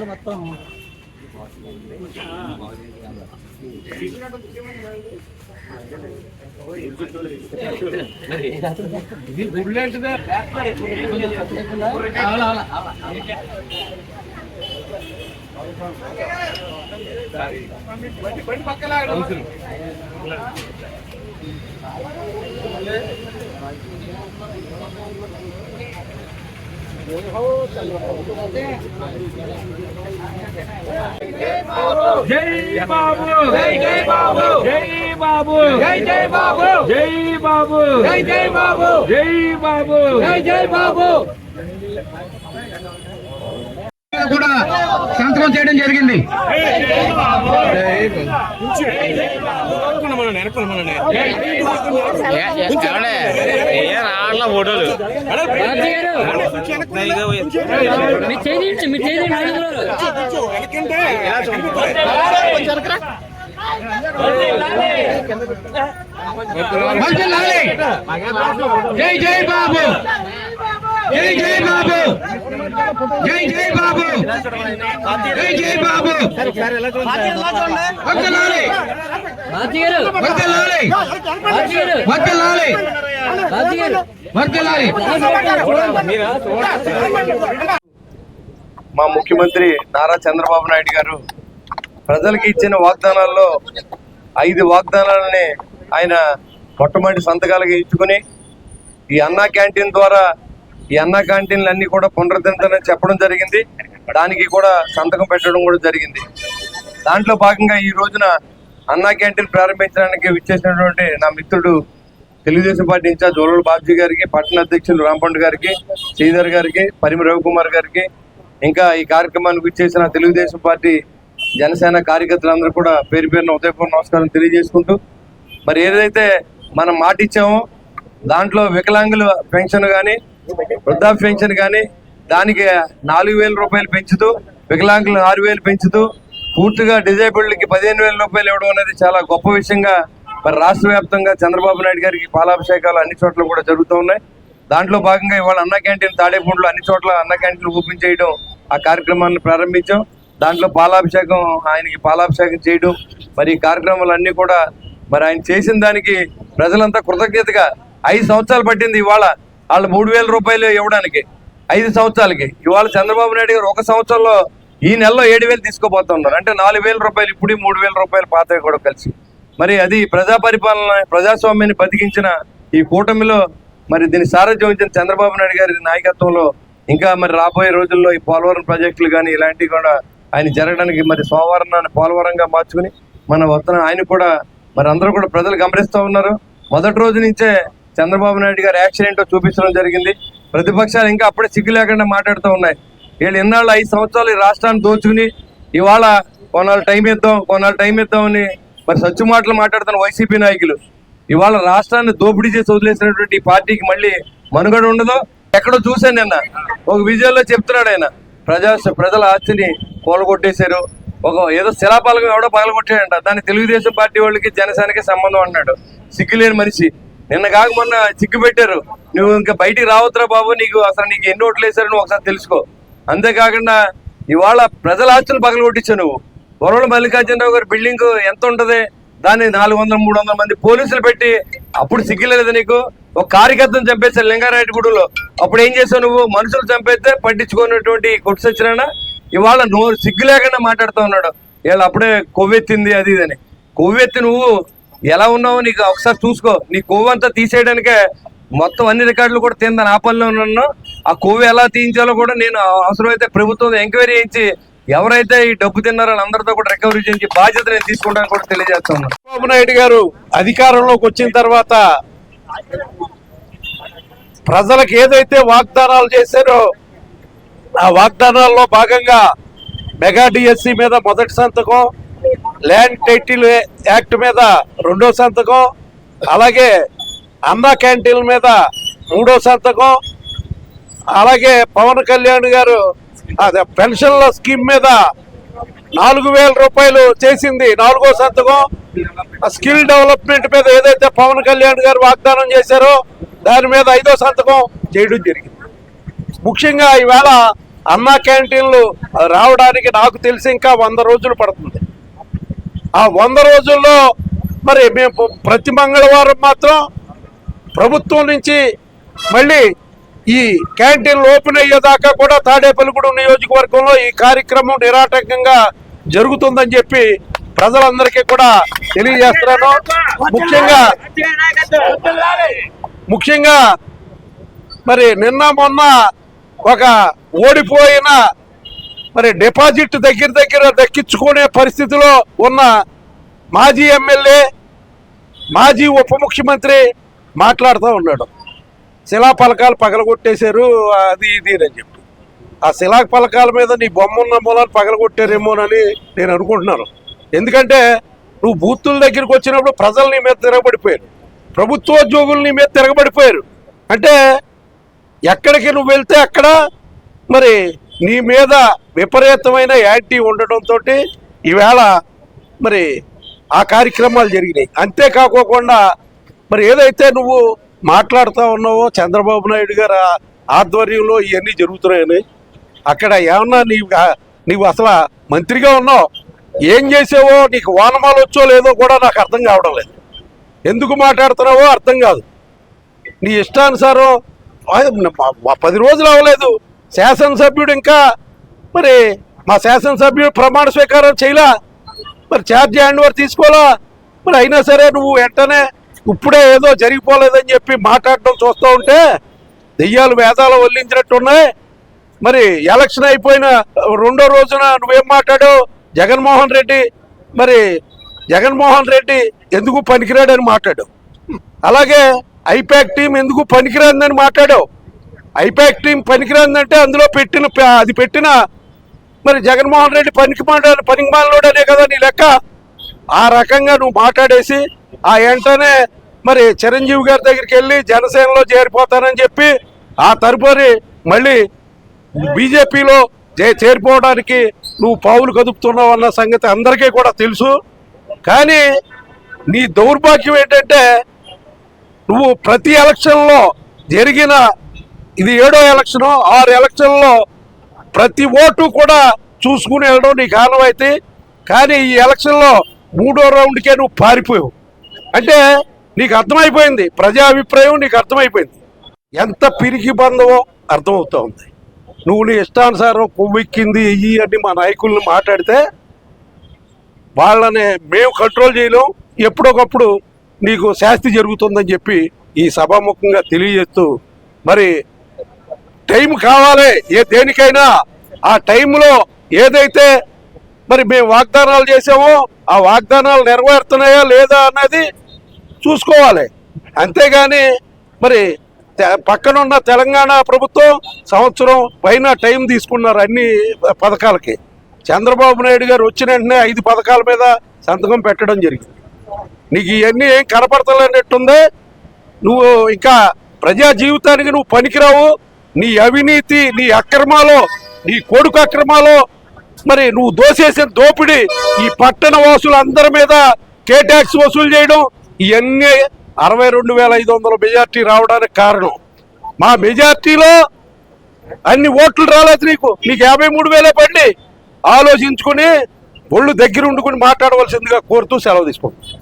మొత్తం जय बाबू जय बाबू जय बाबू जय बाबू जय बाबू जय बाबू जय बाबू जय बाबू కూడా సంతకం చేయడం జరిగింది. జై జై బాబు జై జై బాబు జై జై బాబు జై జై బాబు వర్ధిల్లాలి వర్ధిల్లాలి వర్ధిల్లాలి వర్ధిల్లాలి. మా ముఖ్యమంత్రి నారా చంద్రబాబు నాయుడు గారు ప్రజలకు ఇచ్చిన వాగ్దానాల్లో 5 వాగ్దానాలని ఆయన మొట్టమొదటి సంతకాలుగా ఇచ్చుకుని ఈ అన్నా క్యాంటీన్ ద్వారా ఈ అన్నా క్యాంటీన్లు అన్ని కూడా పునరుద్ధరించాలని చెప్పడం జరిగింది. దానికి కూడా సంతకం పెట్టడం కూడా జరిగింది. దాంట్లో భాగంగా ఈ రోజున అన్నా క్యాంటీన్ ప్రారంభించడానికి విచ్చేసినటువంటి నా మిత్రుడు తెలుగుదేశం పార్టీ ఇన్ఛార్జ్ ఓలూరు బాబ్జీ గారికి, పట్టణ అధ్యక్షులు రాంపండు గారికి, శ్రీధర్ గారికి, పరిమి రవికుమార్ గారికి, ఇంకా ఈ కార్యక్రమానికి విచ్చేసిన తెలుగుదేశం పార్టీ జనసేన కార్యకర్తలందరూ కూడా పేరు పేరున ఉదయపూర్వ నమస్కారం తెలియజేసుకుంటూ, మరి ఏదైతే మనం మాట ఇచ్చామో దాంట్లో వికలాంగుల పెన్షన్ కానీ వృద్ధాప్య పెన్షన్ కానీ దానికి 4,000 రూపాయలు పెంచుతూ, వికలాంగులు 6,000 పెంచుతూ, పూర్తిగా డిజేబుల్డ్కి 15,000 రూపాయలు ఇవ్వడం అనేది చాలా గొప్ప విషయంగా మరి రాష్ట్ర వ్యాప్తంగా చంద్రబాబు నాయుడు గారికి పాలాభిషేకాలు అన్ని చోట్ల కూడా జరుగుతూ ఉన్నాయి. దాంట్లో భాగంగా ఇవాళ అన్నా క్యాంటీన్ తాడేపూడిలో అన్ని చోట్ల అన్నా క్యాంటీన్లు ఓపెన్ చేయడం, ఆ కార్యక్రమాన్ని ప్రారంభించాం. దాంట్లో పాలాభిషేకం, ఆయనకి పాలాభిషేకం చేయడం, మరి ఈ కార్యక్రమాలన్నీ కూడా మరి ఆయన చేసిన దానికి ప్రజలంతా కృతజ్ఞతగా 5 సంవత్సరాలు పట్టింది ఇవాళ వాళ్ళు 3,000 రూపాయలు ఇవ్వడానికి. 5 సంవత్సరాలకి ఇవాళ చంద్రబాబు నాయుడు గారు 1 సంవత్సరంలో ఈ నెలలో 7,000 తీసుకోబోతున్నారు. అంటే 4,000 రూపాయలు ఇప్పుడు 3,000 రూపాయలు పాత కూడా కలిసి. మరి అది ప్రజా పరిపాలన, ప్రజాస్వామ్యాన్ని బతికించిన ఈ కూటమిలో మరి దీని సారథ్యం వహించిన చంద్రబాబు నాయుడు గారి నాయకత్వంలో ఇంకా మరి రాబోయే రోజుల్లో ఈ పోలవరం ప్రాజెక్టులు కానీ ఇలాంటివి కూడా ఆయన జరగడానికి మరి సోమవారాన్ని పోలవరంగా మార్చుకుని మన వస్తున్న ఆయన కూడా మరి అందరూ కూడా ప్రజలు గమనిస్తూ ఉన్నారు. మొదటి రోజు నుంచే చంద్రబాబు నాయుడు గారు యాక్షన్ ఏంటో చూపించడం జరిగింది. ప్రతిపక్షాలు ఇంకా అప్పుడే సిగ్గు లేకుండా మాట్లాడుతూ ఉన్నాయి. వీళ్ళు ఇన్నాళ్ళు 5 సంవత్సరాలు ఈ రాష్ట్రాన్ని దోచుకుని ఇవాళ కొన్నాళ్ళు టైం ఇద్దామని మరి సచ్చు మాటలు మాట్లాడుతున్న వైసీపీ నాయకులు ఇవాళ రాష్ట్రాన్ని దోపిడీ చేసి వదిలేసినటువంటి పార్టీకి మళ్ళీ మనుగడ ఉండదు. ఎక్కడో చూశాను నిన్న ఒక విజయాల్లో చెప్తున్నాడు ఆయన, ప్రజల ఆస్తిని కూలగొట్టేశారు, ఒక ఏదో శిలాపాలకం ఎవడో పగలగొట్టాడంట, దాన్ని తెలుగుదేశం పార్టీ వాళ్ళకి జనసేనకి సంబంధం అన్నాడు. సిగ్గులేని మనిషి. నిన్న కాక మొన్న సిగ్గు పెట్టారు, నువ్వు ఇంకా బయటికి రావద్దురా బాబు, నీకు ఎన్ని ఓట్లు వేశారు నువ్వు ఒకసారి తెలుసుకో. అంతేకాకుండా ఇవాళ ప్రజల ఆస్తులు పగలగొట్టించావు నువ్వు. వరవల మల్లికార్జునరావు గారి బిల్డింగ్ ఎంత ఉంటుంది, దాన్ని 400-300 మంది పోలీసులు పెట్టి అప్పుడు సిగ్గులేదు నీకు. ఒక కార్యకర్తను చంపేశారు లింగారెడ్డి గుడిలో, అప్పుడు ఏం చేసావు నువ్వు? మనుషులు చంపేస్తే పట్టించుకున్నటువంటి కొట్టు సచ్చినా ఇవాళ నువ్వు సిగ్గు లేకుండా మాట్లాడుతూ ఉన్నాడు. వీళ్ళు అప్పుడే కొవ్వెత్తింది అది ఇదని. కొవ్వెత్తి నువ్వు ఎలా ఉన్నావు నీకు ఒకసారి చూసుకో. నీ కొవ్వు అంతా తీసేయడానికే మొత్తం అన్ని రికార్డులు కూడా తిందని ఆ పనిలో ఉన్నాను. ఆ కొవ్వు ఎలా తీయించాలో కూడా నేను అవసరమైతే ప్రభుత్వం ఎంక్వైరీ చేయించి ఎవరైతే ఈ డబ్బు తిన్నారో అందరితో కూడా రికవరీ చేయించి బాధ్యత నేను తీసుకుంటాను కూడా తెలియజేస్తున్నాను. చంద్రబాబు నాయుడు గారు అధికారంలోకి వచ్చిన తర్వాత ప్రజలకు ఏదైతే వాగ్దానాలు చేశారో ఆ వాగ్దానాల్లో భాగంగా మెగా డిఎస్సి మీద మొదటి సంతకం, ల్యాండ్ టైటిల్ యాక్ట్ మీద 2వ సంతకం, అలాగే అన్నా క్యాంటీన్ల మీద 3వ సంతకం, అలాగే పవన్ కళ్యాణ్ గారు పెన్షన్ల స్కీమ్ మీద 4,000 రూపాయలు చేసింది 4వ సంతకం, స్కిల్ డెవలప్మెంట్ మీద ఏదైతే పవన్ కళ్యాణ్ గారు వాగ్దానం చేశారో దాని మీద 5వ సంతకం చేయడం జరిగింది. ముఖ్యంగా ఈవేళ అన్నా క్యాంటీన్లు రావడానికి నాకు తెలిసి ఇంకా 100 రోజులు పడుతుంది. ఆ 100 రోజుల్లో మరి మేము ప్రతి మంగళవారం మాత్రం ప్రభుత్వం నుంచి మళ్ళీ ఈ క్యాంటీన్లు ఓపెన్ అయ్యేదాకా కూడా తాడేపల్లిగూడెం నియోజకవర్గంలో ఈ కార్యక్రమం నిరాటంకంగా జరుగుతుందని చెప్పి ప్రజలందరికీ కూడా తెలియజేస్తున్నాను. ముఖ్యంగా మరి నిన్న మొన్న ఒక ఓడిపోయిన మరి డిపాజిట్ దగ్గర దక్కించుకునే పరిస్థితిలో ఉన్న మాజీ ఎమ్మెల్యే మాజీ ఉప ముఖ్యమంత్రి మాట్లాడుతూ ఉన్నాడు. శిలాఫలకాలు పగలగొట్టేశారు అది ఇది అని చెప్పి. ఆ శిలాఫలకాల మీద నీ బొమ్మ ఉన్న మూలాన్ని పగలగొట్టారేమోనని నేను అనుకుంటున్నాను. ఎందుకంటే నువ్వు బూతుల దగ్గరికి వచ్చినప్పుడు ప్రజలు నీ మీద తిరగబడిపోయారు, ప్రభుత్వోద్యోగులు నీ మీద తిరగబడిపోయారు. అంటే ఎక్కడికి నువ్వు వెళ్తే అక్కడ మరి నీ మీద విపరీతమైన యాంటీ ఉండటంతో ఈవేళ మరి ఆ కార్యక్రమాలు జరిగినాయి. అంతేకాకోకుండా మరి ఏదైతే నువ్వు మాట్లాడుతూ ఉన్నావో చంద్రబాబు నాయుడు గారు ఆధ్వర్యంలో ఇవన్నీ జరుగుతున్నాయని, అక్కడ ఏమన్నా నీవు అసలు మంత్రిగా ఉన్నావు, ఏం చేసావో, నీకు వానమాలు వచ్చో లేదో కూడా నాకు అర్థం కావడం లేదు. ఎందుకు మాట్లాడుతున్నావో అర్థం కాదు. నీ ఇష్టానుసారం 10 రోజులు అవ్వలేదు, శాసనసభ్యుడు ఇంకా మరి మా శాసనసభ్యుడు ప్రమాణ స్వీకారం చేయలా, మరి ఛార్జ్ హ్యాండ్ ఓవర్ తీసుకోవాలా. మరి అయినా సరే నువ్వు వెంటనే ఇప్పుడే ఏదో జరిగిపోలేదని చెప్పి మాట్లాడటం చూస్తూ ఉంటే దెయ్యాలు వేదాలు వల్లించినట్టున్నాయి. మరి ఎలక్షన్ అయిపోయిన 2వ రోజున నువ్వేం మాట్లాడావు? జగన్మోహన్ రెడ్డి ఎందుకు పనికిరాడని మాట్లాడావు. అలాగే ఐపాక్ టీం ఎందుకు పనికిరాందని మాట్లాడావు. ఐపాక్ టీం పనికిరాందంటే అందులో పెట్టిన మరి జగన్మోహన్ రెడ్డి పనికిమాలోడనే కదా నీ లెక్క. ఆ రకంగా నువ్వు మాట్లాడేసి ఆ వెంటనే మరి చిరంజీవి గారి దగ్గరికి వెళ్ళి జనసేనలో చేరిపోతానని చెప్పి ఆ తదుపరి మళ్ళీ బీజేపీలో చేరిపోవడానికి నువ్వు పావులు కదుపుతున్నావు అన్న సంగతి అందరికీ కూడా తెలుసు. కానీ నీ దౌర్భాగ్యం ఏంటంటే నువ్వు ప్రతి ఎలక్షన్లో జరిగిన ఇది 7వ ఎలక్షను, 6 ఎలక్షన్లో ప్రతి ఓటు కూడా చూసుకుని వెళ్ళడం నీకు ఆనవాయితీ. కానీ ఈ ఎలక్షన్లో 3వ రౌండ్కే నువ్వు పారిపోయావు. అంటే నీకు అర్థమైపోయింది, ప్రజాభిప్రాయం నీకు అర్థమైపోయింది, ఎంత పిరికి బంధవో అర్థమవుతూ ఉంది. నువ్వు నీ ఇష్టానుసారం కొవ్వెక్కింది ఇయ్యి అని మా నాయకుల్ని మాట్లాడితే వాళ్ళని మేము కంట్రోల్ చేయలేం. ఎప్పుడొకప్పుడు నీకు శాస్తి జరుగుతుందని చెప్పి ఈ సభాముఖంగా తెలియజేస్తూ మరి టైం కావాలి దేనికైనా. ఆ టైంలో ఏదైతే మరి మేము వాగ్దానాలు చేసామో ఆ వాగ్దానాలు నెరవేరుతున్నాయా లేదా అన్నది చూసుకోవాలి. అంతేగాని మరి పక్కనున్న తెలంగాణ ప్రభుత్వం సంవత్సరం పైన టైం తీసుకున్నారు అన్ని పథకాలకి. చంద్రబాబు నాయుడు గారు వచ్చిన వెంటనే 5 పథకాల మీద సంతకం పెట్టడం జరిగింది. నీకు ఇవన్నీ ఏం కనపడతలేనట్టుందే. నువ్వు ఇంకా ప్రజా జీవితానికి నువ్వు పనికిరావు. నీ అవినీతి, నీ అక్రమాలు, నీ కొడుకు అక్రమాలు, మరి నువ్వు దోసేసిన దోపిడీ, ఈ పట్టణ వాసులందరి మీద ట్యాక్స్ వసూలు చేయడం, ఇవన్నీ 62,500 మెజార్టీ రావడానికి కారణం. మా మెజార్టీలో అన్ని ఓట్లు రాలేదు నీకు 53,000 పడి. ఆలోచించుకుని ఒళ్ళు దగ్గర ఉండుకుని మాట్లాడవలసిందిగా కోరుతూ సెలవు తీసుకుంటాం.